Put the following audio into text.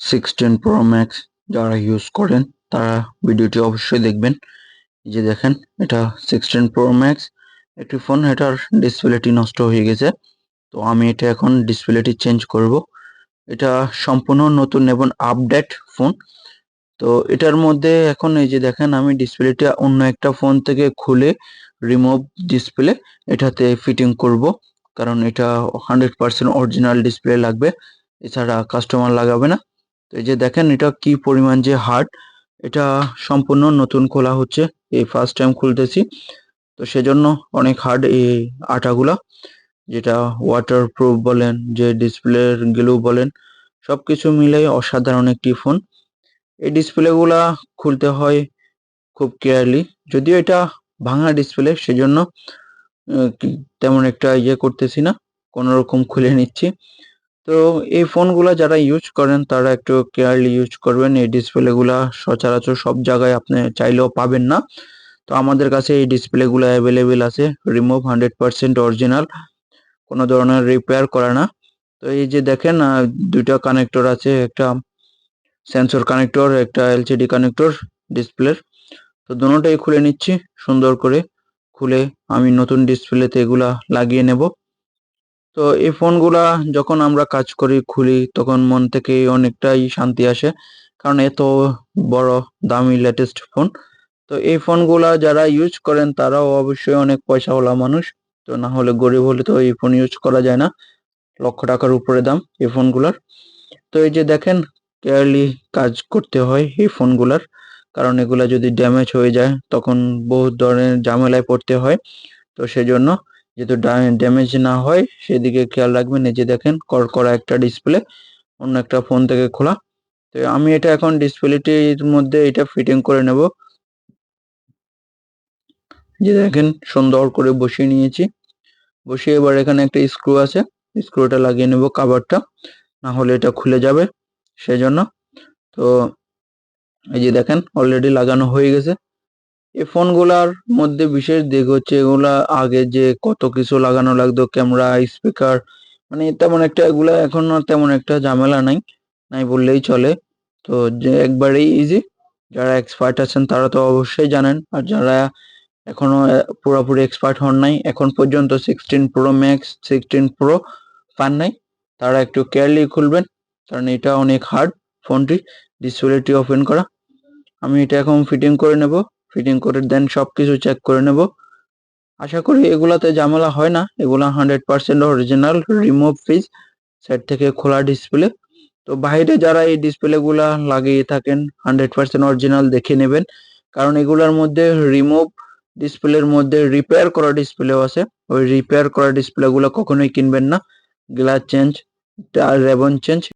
16 Pro Max যারা use করেন তারা ভিডিওটি অবশ্যই দেখবেন। এই যে দেখেন, এটা 16 Pro Max একটি ফোন, এটার ডিসপ্লেটি নষ্ট হয়ে গেছে। তো আমি এটা এখন ডিসপ্লেটি চেঞ্জ করব। এটা সম্পূর্ণ নতুন এবং আপডেট ফোন। তো এটার মধ্যে এখন এই যে দেখেন, আমি ডিসপ্লেটা অন্য একটা ফোন থেকে খুলে রিমুভ ডিসপ্লে এটাতে ফিটিং করব, কারণ এটা 100% অরিজিনাল ডিসপ্লে লাগবে, এছাড়া কাস্টমার লাগাবে না। তো এই যে দেখেন, এটা কি পরিমাণ যে হার্ড, এটা সম্পূর্ণ নতুন খোলা হচ্ছে, এই ফার্স্ট টাইম খুলতেছি। তো সেজন্য অনেক হার্ড এই আঠাগুলা, যেটা ওয়াটার প্রুফ বলেন, যে ডিসপ্লের গ্লু বলেন, সবকিছু মিলে অসাধারণ একটি ফোন। এই ডিসপ্লেগুলা খুলতে হয় খুব কেয়ারলি, যদিও এটা ভাঙা ডিসপ্লে, সেজন্য তেমন একটা করতেছি না, কোনো রকম খুলে নিচ্ছি। তো এই ফোনগুলা যারা ইউজ করেন তারা একটু কেয়ারলি ইউজ করবেন। এই ডিসপ্লেগুলা সচরাচর সব জায়গায় আপনি চাইলেও পাবেন না। তো আমাদের কাছে এই ডিসপ্লেগুলো অ্যাভেলেবেল আছে, রিমুভ 100% অরিজিনাল, কোনো ধরনের রিপেয়ার করা না। তো এই যে দেখেন, দুইটা কানেক্টর আছে, একটা সেন্সর কানেক্টর, একটা এলসিডি কানেক্টর ডিসপ্লের। তো দুটোটাই খুলে নিচ্ছি সুন্দর করে। খুলে আমি নতুন ডিসপ্লেতে এগুলা লাগিয়ে নেব। তো এই ফোনগুলা যখন আমরা কাজ করি খুলি, তখন মন থেকে অনেকটাই শান্তি আসে, কারণ এত বড় দামি লেটেস্ট ফোন। তো এই ফোনগুলা যারা ইউজ করেন তারাও অবশ্যই অনেক পয়সাওয়ালা মানুষ, তো না হলে গরিব হলে তো এই ফোন ইউজ করা যায় না, লক্ষ টাকার উপরে দাম এই ফোনগুলার। তো এই যে দেখেন, কেয়ারলি কাজ করতে হয় এই ফোনগুলার, কারণ এগুলা যদি ড্যামেজ হয়ে যায় তখন বহুত ধরনের ঝামেলায় পড়তে হয়। তো সেজন্য যেহেতু ড্যামেজ না হয় সেদিকে খেয়াল রাখবেন। এই যে দেখেন, কড়কড়া একটা ডিসপ্লে, অন্য একটা ফোন থেকে খোলা। তো আমি এটা এখন ডিসপ্লেটির মধ্যে এটা ফিটিং করে নেব। যে দেখেন, সুন্দর করে বসিয়ে নিয়েছি। বসিয়ে এবার এখানে একটা স্ক্রু আছে, স্ক্রুটা লাগিয়ে নেব কভারটা, না হলে এটা খুলে যাবে সেজন্য। তো এই যে দেখেন, অলরেডি লাগানো হয়ে গেছে। এই ফোনগুলার মধ্যে বিশেষ দিক হচ্ছে, এগুলা আগে যে কত কিছু লাগানো লাগতো, ক্যামেরা, স্পিকার, মানে তেমন একটা এগুলা এখন আর তেমন একটা ঝামেলা নাই, নাই বললেই চলে। তো যে একবারেই ইজি, যারা এক্সপার্ট আছেন তারা তো অবশ্যই জানেন, আর যারা এখনো পুরোপুরি এক্সপার্ট হন নাই, এখন পর্যন্ত 16 Pro Max 16 Pro পান নাই, তারা একটু কেয়ারলি খুলবেন, কারণ এটা অনেক হার্ড ফোনটি ডিসপ্লেটি ওপেন করা। আমি এটা এখন ফিটিং করে নেব, ফিটিং করে দেন সবকিছু চেক করে নেব। আশা করি এগুলাতে ঝামেলা হয় না, এগুলা 100% অরিজিনাল রিমুভ পিস সাইড থেকে খোলা ডিসপ্লে। তো বাইরে যারা এই ডিসপ্লে গুলা লাগিয়ে থাকেন 100% অরিজিনাল দেখে নেবেন, কারণ এগুলার মধ্যে রিমুভ ডিসপ্লের মধ্যে রিপেয়ার করা ডিসপ্লেও আছে। ওই রিপেয়ার করা ডিসপ্লে গুলো কখনোই কিনবেন না। গ্লাস চেঞ্জ আর রেবন চেঞ্জ